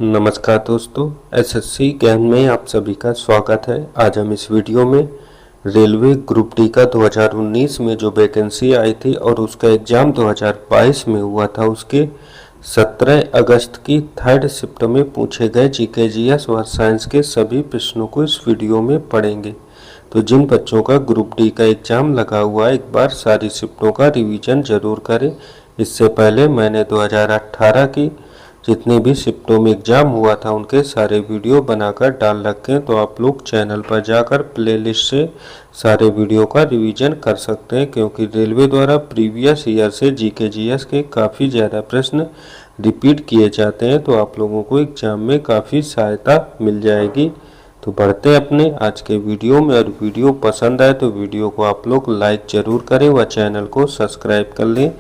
नमस्कार दोस्तों, एसएससी ज्ञान में आप सभी का स्वागत है। आज हम इस वीडियो में रेलवे ग्रुप डी का 2019 में जो वैकेंसी आई थी और उसका एग्ज़ाम 2022 में हुआ था, उसके 17 अगस्त की थर्ड शिफ्ट में पूछे गए जीके जीएस व साइंस के सभी प्रश्नों को इस वीडियो में पढ़ेंगे। तो जिन बच्चों का ग्रुप डी का एग्ज़ाम लगा हुआ है, एक बार सारी शिफ्टों का रिवीजन ज़रूर करें। इससे पहले मैंने 2018 की जितनी भी शिफ्टों में एग्ज़ाम हुआ था उनके सारे वीडियो बनाकर डाल रखे हैं, तो आप लोग चैनल पर जाकर प्लेलिस्ट से सारे वीडियो का रिवीजन कर सकते हैं, क्योंकि रेलवे द्वारा प्रीवियस ईयर से जीके जीएस के काफ़ी ज़्यादा प्रश्न रिपीट किए जाते हैं, तो आप लोगों को एग्ज़ाम में काफ़ी सहायता मिल जाएगी। तो बढ़ते हैं अपने आज के वीडियो में, और वीडियो पसंद आए तो वीडियो को आप लोग लाइक ज़रूर करें व चैनल को सब्सक्राइब कर लें।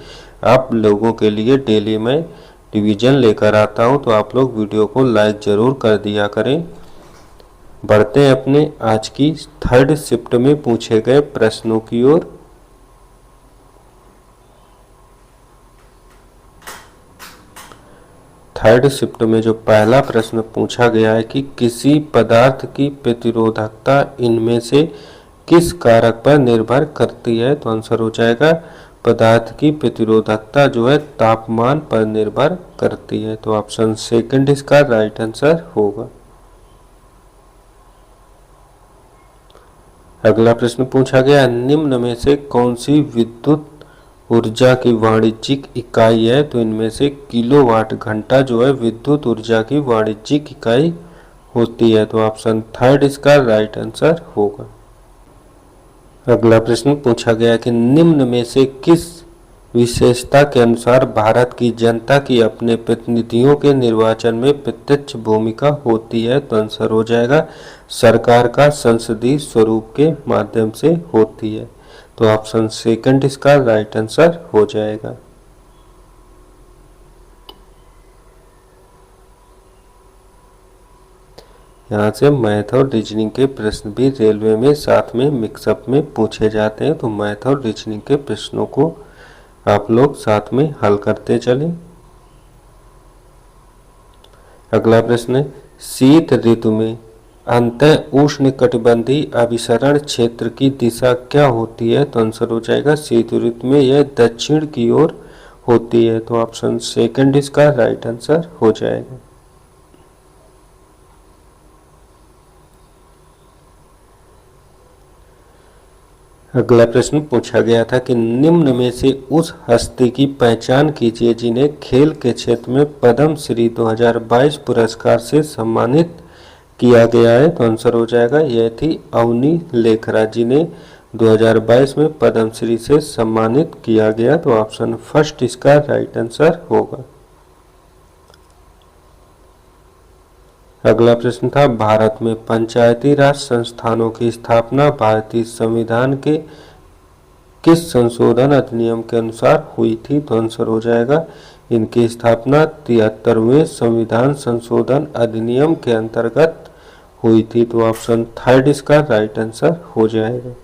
आप लोगों के लिए डेली मैं रिवीजन लेकर आता हूं, तो आप लोग वीडियो को लाइक ज़रूर कर दिया करें। बढ़ते हैं अपने आज की थर्ड शिफ्ट में पूछे गए प्रश्नों की ओर। थर्ड शिफ्ट में जो पहला प्रश्न पूछा गया है कि किसी पदार्थ की प्रतिरोधकता इनमें से किस कारक पर निर्भर करती है, तो आंसर हो जाएगा पदार्थ की प्रतिरोधकता जो है तापमान पर निर्भर करती है। तो ऑप्शन सेकंड इसका राइट आंसर होगा। अगला प्रश्न पूछा गया, निम्न में से कौन सी विद्युत ऊर्जा की वाणिज्यिक इकाई है, तो इनमें से किलोवाट घंटा जो है विद्युत ऊर्जा की वाणिज्यिक इकाई होती है। तो ऑप्शन थर्ड इसका राइट आंसर होगा। अगला प्रश्न पूछा गया कि निम्न में से किस विशेषता के अनुसार भारत की जनता की अपने प्रतिनिधियों के निर्वाचन में प्रत्यक्ष भूमिका होती है, तो आंसर हो जाएगा सरकार का संसदीय स्वरूप के माध्यम से होती है। तो ऑप्शन सेकंड इसका राइट आंसर हो जाएगा। यहाँ से मैथ और रीजनिंग के प्रश्न भी रेलवे में साथ में मिक्सअप में पूछे जाते हैं, तो मैथ और रीजनिंग के प्रश्नों को आप लोग साथ में हल करते चलें। अगला प्रश्न है, शीत ऋतु में अंतः उष्णकटिबंधीय अभिसरण क्षेत्र की दिशा क्या होती है, तो आंसर हो जाएगा शीत ऋतु में यह दक्षिण की ओर होती है। तो ऑप्शन सेकंड इसका राइट आंसर हो जाएगा। अगला प्रश्न पूछा गया था कि निम्न में से उस हस्ती की पहचान कीजिए जिन्हें खेल के क्षेत्र में पद्म श्री 2022 पुरस्कार से सम्मानित किया गया है, तो आंसर हो जाएगा यह थी अवनी लेखरा, जिन्हें 2022 में पद्म श्री से सम्मानित किया गया। तो ऑप्शन फर्स्ट इसका राइट आंसर होगा। अगला प्रश्न था, भारत में पंचायती राज संस्थानों की स्थापना भारतीय संविधान के किस संशोधन अधिनियम के अनुसार हुई थी, तो आंसर हो जाएगा इनकी स्थापना 73वें संविधान संशोधन अधिनियम के अंतर्गत हुई थी। तो ऑप्शन थर्ड इसका राइट आंसर हो जाएगा।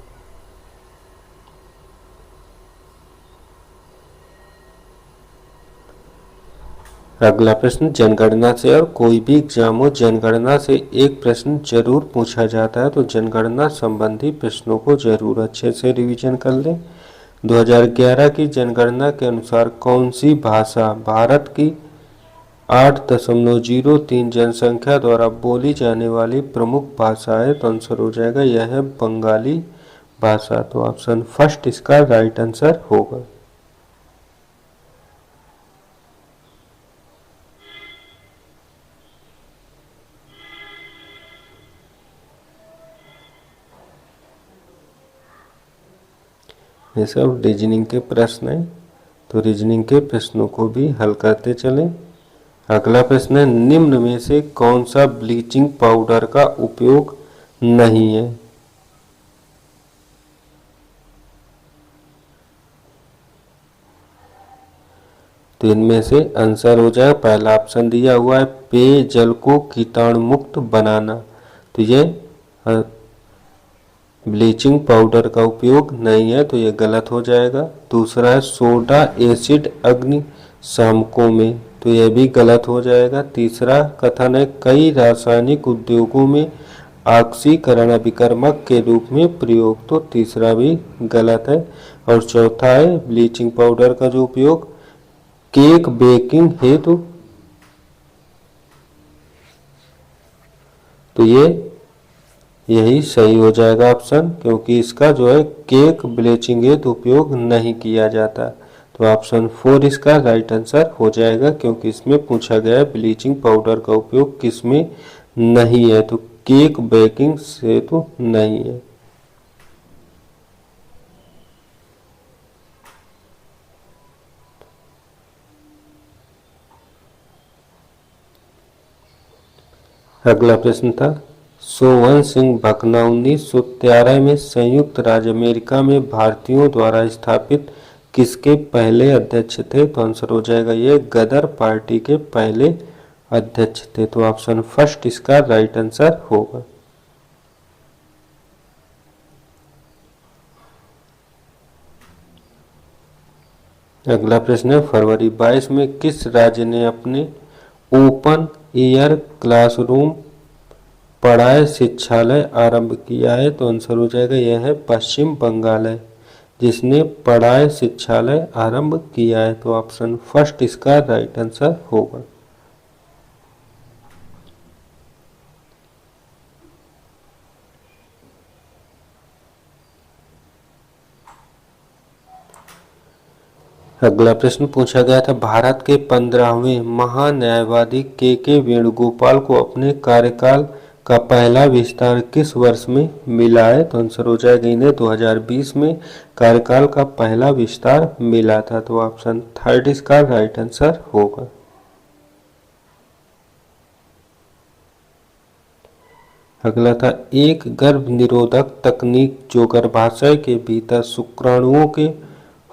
अगला प्रश्न, जनगणना से और कोई भी एग्जाम हो जनगणना से एक प्रश्न जरूर पूछा जाता है, तो जनगणना संबंधी प्रश्नों को जरूर अच्छे से रिवीजन कर लें। 2011 की जनगणना के अनुसार कौन सी भाषा भारत की 8.03 जनसंख्या द्वारा बोली जाने वाली प्रमुख भाषा है, तो आंसर हो जाएगा यह है बंगाली भाषा। तो ऑप्शन फर्स्ट इसका राइट आंसर होगा। ये सब रीजनिंग के प्रश्न हैं, तो रीजनिंग के प्रश्नों को भी हल करते चलें। अगला प्रश्न है, निम्न में से कौन सा ब्लीचिंग पाउडर का उपयोग नहीं है, तो इनमें से आंसर हो जाए पहला ऑप्शन दिया हुआ है पेयजल को कीटाणु मुक्त बनाना, तो ये ब्लीचिंग पाउडर का उपयोग नहीं है, तो ये गलत हो जाएगा। दूसरा है सोडा एसिड अग्निशामकों में तो यह भी गलत हो जाएगा। तीसरा कथन है कई रासायनिक उद्योगों में ऑक्सीकरण अभिकर्मक के रूप में प्रयोग, तो तीसरा भी गलत है। और चौथा है ब्लीचिंग पाउडर का जो उपयोग केक बेकिंग हेतु, तो यही सही हो जाएगा ऑप्शन, क्योंकि इसका जो है केक ब्लीचिंग हेतु उपयोग नहीं किया जाता। तो ऑप्शन 4 इसका राइट आंसर हो जाएगा, क्योंकि इसमें पूछा गया है ब्लीचिंग पाउडर का उपयोग किसमें नहीं है, तो केक बेकिंग से तो नहीं है। अगला प्रश्न था सोवन सिंह भकना 1913 में संयुक्त राज्य अमेरिका में भारतीयों द्वारा स्थापित किसके पहले अध्यक्ष थे, तो आंसर हो जाएगा ये गदर पार्टी के पहले अध्यक्ष थे। तो ऑप्शन फर्स्ट इसका राइट आंसर होगा। अगला प्रश्न है फरवरी 22 में किस राज्य ने अपने ओपन एयर क्लासरूम पढ़ाई शिक्षालय आरंभ किया है, तो आंसर हो जाएगा यह है पश्चिम बंगाल है जिसने पढ़ाई शिक्षालय आरंभ किया है। तो ऑप्शन फर्स्ट इसका राइट आंसर होगा। अगला प्रश्न पूछा गया था भारत के 15वें महान्यायवादी के वेणुगोपाल को अपने कार्यकाल का पहला विस्तार किस वर्ष में मिला है, तो आंसर हो जाएगा इन्हें 2020 में कार्यकाल का पहला विस्तार मिला था। तो ऑप्शन थर्ड इसका राइट आंसर होगा। अगला था एक गर्भ निरोधक तकनीक जो गर्भाशय के भीतर शुक्राणुओं के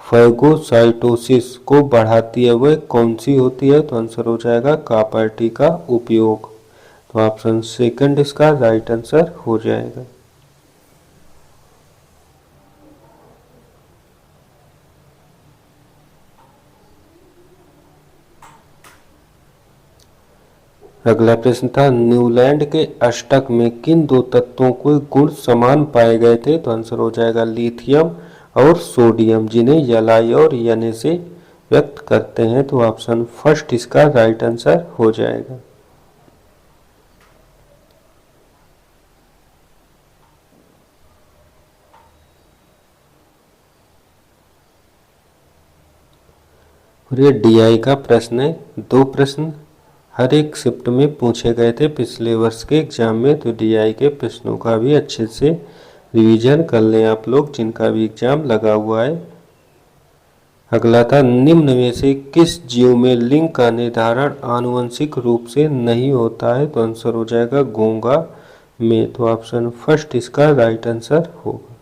फैगोसाइटोसिस को बढ़ाती है वह कौन सी होती है, तो आंसर हो जाएगा कॉपर्टी का उपयोग। तो ऑप्शन सेकंड इसका राइट आंसर हो जाएगा। अगला प्रश्न था न्यूलैंड के अष्टक में किन दो तत्वों के गुण समान पाए गए थे, तो आंसर हो जाएगा लिथियम और सोडियम जिन्हें यलाई और यने से व्यक्त करते हैं। तो ऑप्शन फर्स्ट इसका राइट आंसर हो जाएगा। और ये डीआई का प्रश्न है। दो प्रश्न हर एक शिफ्ट में पूछे गए थे पिछले वर्ष के एग्जाम में, तो डीआई के प्रश्नों का भी अच्छे से रिवीजन कर लें आप लोग जिनका भी एग्जाम लगा हुआ है। अगला था निम्न में से किस जीव में लिंग का निर्धारण आनुवंशिक रूप से नहीं होता है, तो आंसर हो जाएगा घोंघा में। तो ऑप्शन फर्स्ट इसका राइट आंसर होगा।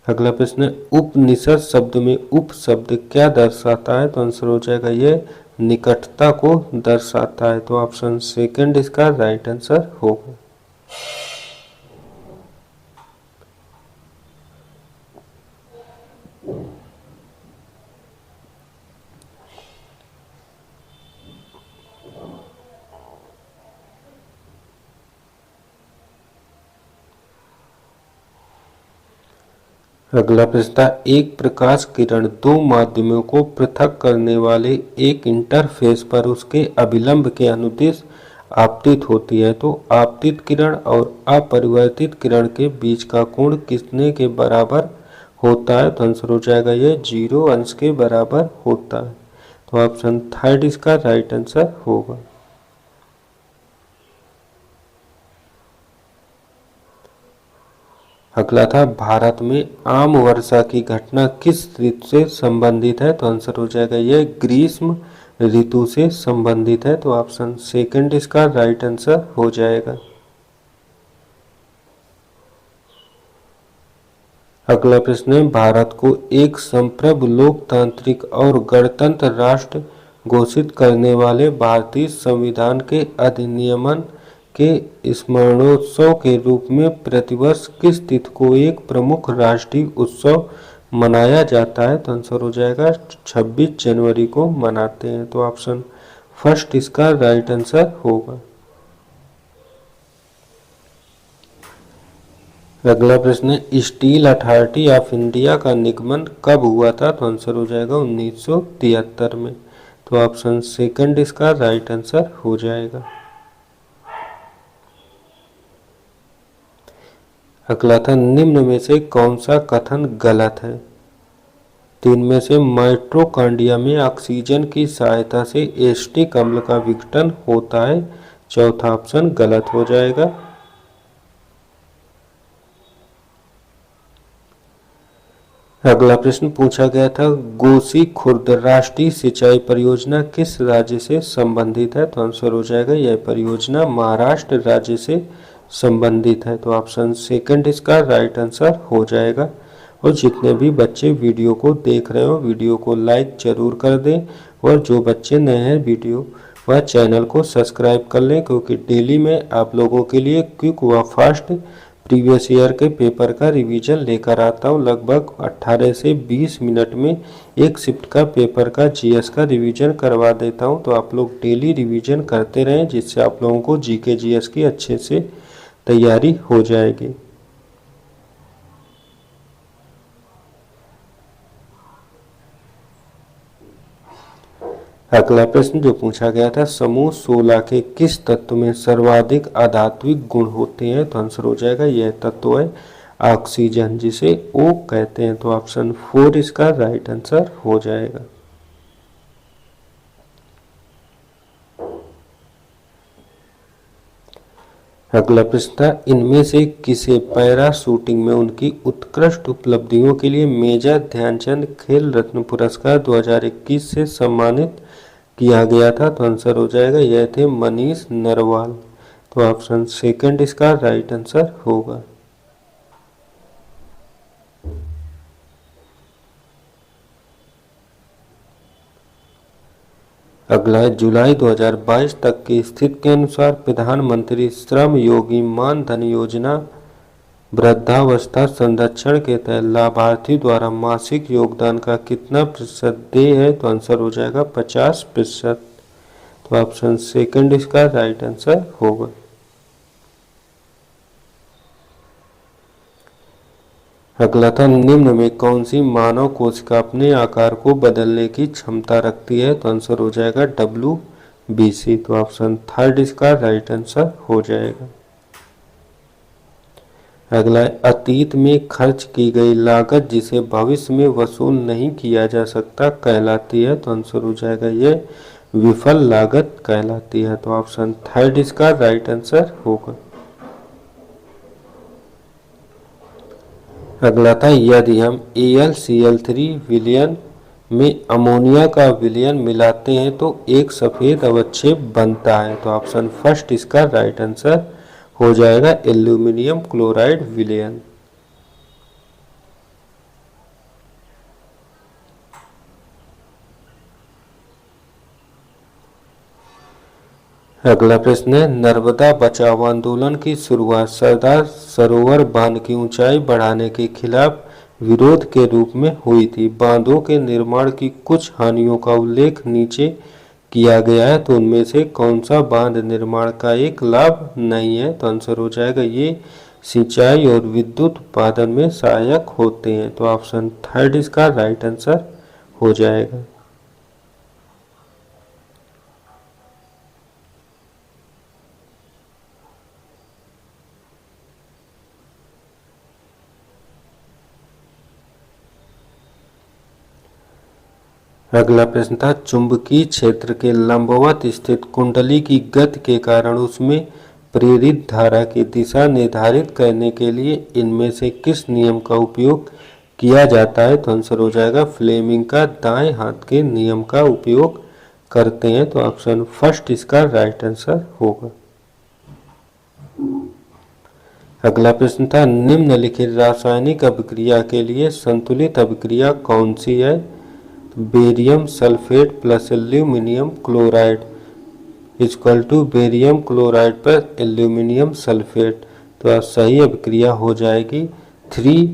अगला प्रश्न उपनिषद शब्द में उप शब्द क्या दर्शाता है, तो आंसर हो जाएगा ये निकटता को दर्शाता है। तो ऑप्शन सेकंड इसका राइट आंसर होगा। अगला प्रश्न था एक प्रकाश किरण दो माध्यमों को पृथक करने वाले एक इंटरफेस पर उसके अभिलंब के अनुदिश आपतित होती है, तो आपतित किरण और अपरिवर्तित किरण के बीच का कोण कितने के बराबर होता है, तो आंसर हो जाएगा ये 0 अंश के बराबर होता है। तो ऑप्शन थर्ड इसका राइट आंसर होगा। अगला था भारत में आम वर्षा की घटना किस ऋतु से संबंधित है, तो आंसर हो जाएगा यह ग्रीष्म ऋतु से संबंधित है। तो ऑप्शन सेकंड इसका राइट आंसर हो जाएगा। अगला प्रश्न है भारत को एक संप्रभु लोकतांत्रिक और गणतंत्र राष्ट्र घोषित करने वाले भारतीय संविधान के अधिनियमन के स्मरणोत्सव के रूप में प्रतिवर्ष किस तिथि को एक प्रमुख राष्ट्रीय उत्सव मनाया जाता है? तो आंसर हो जाएगा 26 जनवरी को मनाते हैं। तो ऑप्शन फर्स्ट इसका राइट आंसर होगा। अगला प्रश्न है, स्टील अथॉरिटी ऑफ इंडिया का निगमन कब हुआ था? तो आंसर हो जाएगा 1973 में। तो ऑप्शन सेकंड इसका राइट आंसर हो जाएगा। अगला था, निम्न में से कौन सा कथन गलत है? तीन में से माइटोकॉन्ड्रिया में ऑक्सीजन की सहायता से एसिटिक अम्ल का विघटन होता है। चौथा ऑप्शन गलत हो जाएगा। अगला प्रश्न पूछा गया था, गोसी खुर्द राष्ट्रीय सिंचाई परियोजना किस राज्य से संबंधित है? तो आंसर हो जाएगा यह परियोजना महाराष्ट्र राज्य से संबंधित है। तो ऑप्शन सेकंड इसका राइट आंसर हो जाएगा। और जितने भी बच्चे वीडियो को देख रहे हो, वीडियो को लाइक जरूर कर दें, और जो बच्चे नए हैं वीडियो वह चैनल को सब्सक्राइब कर लें, क्योंकि डेली मैं आप लोगों के लिए क्विक व फास्ट प्रीवियस ईयर के पेपर का रिवीजन लेकर आता हूँ। लगभग 18 से 20 मिनट में एक शिफ्ट का पेपर का जीएस का रिवीजन करवा देता हूँ। तो आप लोग डेली रिवीजन करते रहें, जिससे आप लोगों को जीके जीएस की अच्छे से तैयारी हो जाएगी। अगला प्रश्न जो पूछा गया था, समूह 16 के किस तत्व में सर्वाधिक आधात्विक गुण होते हैं? तो आंसर हो जाएगा यह तत्व है ऑक्सीजन, जिसे O कहते हैं। तो ऑप्शन 4 इसका राइट आंसर हो जाएगा। अगला प्रश्न था, इनमें से किसे पैरा शूटिंग में उनकी उत्कृष्ट उपलब्धियों के लिए मेजर ध्यानचंद खेल रत्न पुरस्कार 2021 से सम्मानित किया गया था? तो आंसर हो जाएगा यह थे मनीष नरवाल। तो ऑप्शन सेकंड इसका राइट आंसर होगा। अगला है, जुलाई 2022 तक की स्थिति के अनुसार प्रधानमंत्री श्रम योगी मान धन योजना वृद्धावस्था संरक्षण के तहत लाभार्थी द्वारा मासिक योगदान का कितना प्रतिशत देय है? तो आंसर हो जाएगा 50%। तो ऑप्शन सेकंड इसका राइट आंसर होगा। अगला था, निम्न में कौन सी मानव कोशिका अपने आकार को बदलने की क्षमता रखती है? तो आंसर हो जाएगा WBC। तो ऑप्शन थर्ड इसका राइट आंसर हो जाएगा। अगला है, अतीत में खर्च की गई लागत जिसे भविष्य में वसूल नहीं किया जा सकता कहलाती है? तो आंसर हो जाएगा ये विफल लागत कहलाती है। तो ऑप्शन थर्ड इसका राइट आंसर होगा। अगला था, यदि हम AlCl3 विलयन में अमोनिया का विलयन मिलाते हैं तो एक सफेद अवक्षेप बनता है? तो ऑप्शन फर्स्ट इसका राइट आंसर हो जाएगा एल्यूमिनियम क्लोराइड विलयन। अगला प्रश्न है, नर्मदा बचाओ आंदोलन की शुरुआत सरदार सरोवर बांध की ऊंचाई बढ़ाने के खिलाफ विरोध के रूप में हुई थी। बांधों के निर्माण की कुछ हानियों का उल्लेख नीचे किया गया है, तो उनमें से कौन सा बांध निर्माण का एक लाभ नहीं है? तो आंसर हो जाएगा ये सिंचाई और विद्युत उत्पादन में सहायक होते हैं। तो ऑप्शन थर्ड इसका राइट आंसर हो जाएगा। अगला प्रश्न था, चुंबकीय क्षेत्र के लंबवत स्थित कुंडली की गति के कारण उसमें प्रेरित धारा की दिशा निर्धारित करने के लिए इनमें से किस नियम का उपयोग किया जाता है? तो आंसर हो जाएगा फ्लेमिंग का दाएं हाथ के नियम का उपयोग करते हैं। तो ऑप्शन फर्स्ट इसका राइट आंसर होगा। अगला प्रश्न था, निम्नलिखित रासायनिक अभिक्रिया के लिए संतुलित अभिक्रिया कौन सी है? Barium sulphate plus aluminium chloride equal to barium chloride पर एल्यूमिनियम सल्फेट। तो सही अभिक्रिया हो जाएगी 3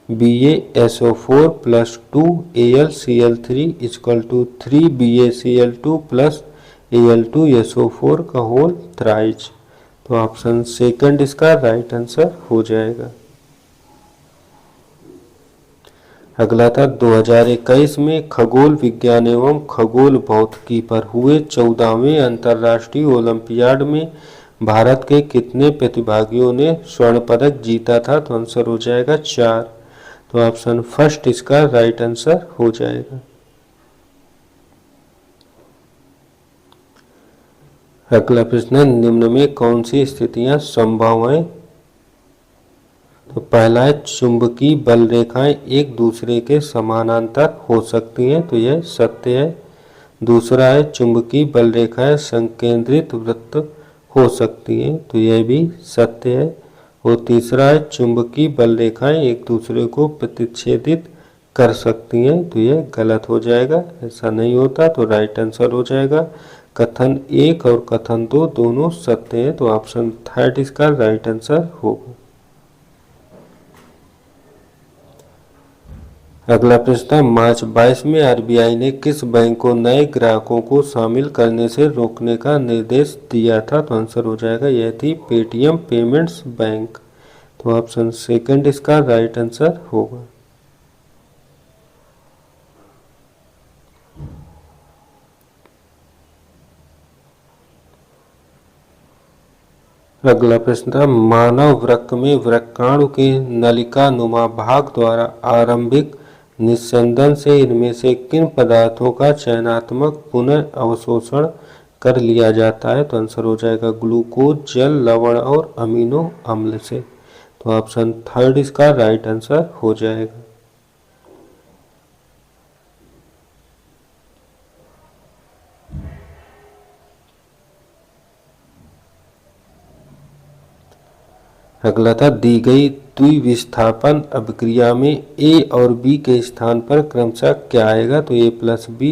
BaSO4 plus 2 AlCl3 equal to 3 BaCl2 plus Al2SO4 का होल थ्राइज। तो ऑप्शन सेकंड इसका राइट आंसर हो जाएगा। अगला था 2021 में खगोल विज्ञान एवं खगोल भौतिकी पर हुए 14वें अंतर्राष्ट्रीय ओलंपियाड में भारत के कितने प्रतिभागियों ने स्वर्ण पदक जीता था? तो आंसर हो जाएगा 4। तो ऑप्शन फर्स्ट इसका राइट आंसर हो जाएगा। अगला प्रश्न है, निम्न में कौन सी स्थितियां संभव हैं? तो पहला है चुंबकीय बल रेखाएं एक दूसरे के समानांतर हो सकती हैं, तो यह सत्य है। दूसरा है चुंबकीय बल रेखाएं संकेंद्रित वृत्त हो सकती हैं, तो यह भी सत्य है। और तीसरा है चुंबकीय बल रेखाएं एक दूसरे को प्रतिच्छेदित कर सकती हैं, तो यह गलत हो जाएगा, ऐसा नहीं होता। तो राइट आंसर हो जाएगा कथन 1 और कथन 2 दोनों सत्य हैं, तो ऑप्शन थर्ड इसका राइट आंसर होगा। अगला प्रश्न है, मार्च 22 में आरबीआई ने किस बैंक को नए ग्राहकों को शामिल करने से रोकने का निर्देश दिया था? तो आंसर हो जाएगा यह थी पेटीएम पेमेंट्स बैंक। तो ऑप्शन सेकंड इसका राइट आंसर होगा। अगला प्रश्न था, मानव वृक्क में वृक्काणु के नलिका नुमा भाग द्वारा आरंभिक निस्यंदन से इनमें से किन पदार्थों का चयनात्मक पुनः अवशोषण कर लिया जाता है? तो आंसर हो जाएगा ग्लूकोज, जल, लवण और अमीनो अम्ल से। तो ऑप्शन थर्ड इसका राइट आंसर हो जाएगा। अगला था, दी गई द्विविस्थापन अभिक्रिया में ए और बी के स्थान पर क्रमशः क्या आएगा? तो A plus B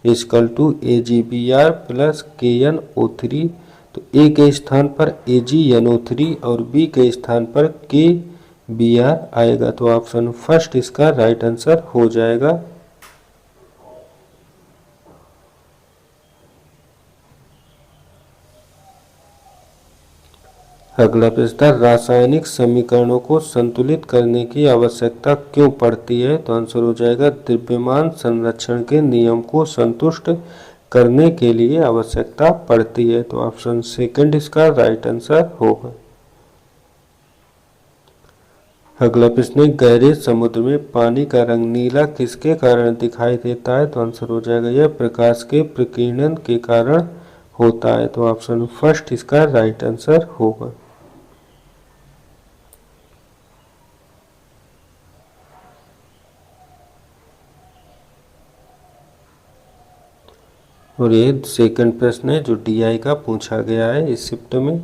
equal to AgBr plus KnO3। तो ए के स्थान पर AgNO3 और बी के स्थान पर KBr आएगा। तो ऑप्शन फर्स्ट इसका राइट आंसर हो जाएगा। अगला प्रश्न, रासायनिक समीकरणों को संतुलित करने की आवश्यकता क्यों पड़ती है? तो आंसर हो जाएगा द्रव्यमान संरक्षण के नियम को संतुष्ट करने के लिए आवश्यकता पड़ती है। तो ऑप्शन सेकंड इसका राइट आंसर होगा। अगला प्रश्न, गहरे समुद्र में पानी का रंग नीला किसके कारण दिखाई देता है? तो आंसर हो जाएगा यह प्रकाश के प्रकीर्णन के कारण होता है। तो ऑप्शन फर्स्ट इसका राइट आंसर होगा। और ये सेकंड प्रश्न है जो DI का पूछा गया है इस शिफ्ट में।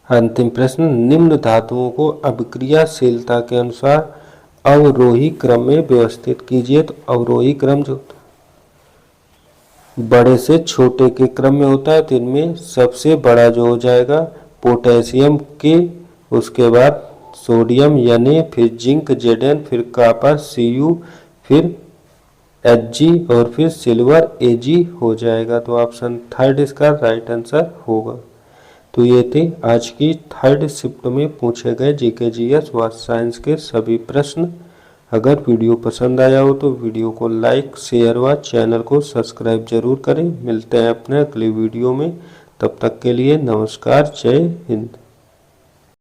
अंतिम प्रश्न, निम्न धातुओं को अभिक्रियाशीलता के अनुसार अवरोही क्रम में व्यवस्थित कीजिए। तो अवरोही क्रम जो बड़े से छोटे के क्रम में होता है, तो इनमें सबसे बड़ा जो हो जाएगा पोटेशियम के, उसके बाद सोडियम Na, फिर जिंक Zn, फिर कॉपर Cu, फिर Hg और फिर सिल्वर Ag हो जाएगा। तो ऑप्शन थर्ड इसका राइट आंसर होगा। तो ये थे आज की थर्ड शिफ्ट में पूछे गए जीके जीएस व साइंस के सभी प्रश्न। अगर वीडियो पसंद आया हो तो वीडियो को लाइक, शेयर व चैनल को सब्सक्राइब जरूर करें। मिलते हैं अपने अगले वीडियो में, तब तक के लिए नमस्कार, जय हिंद।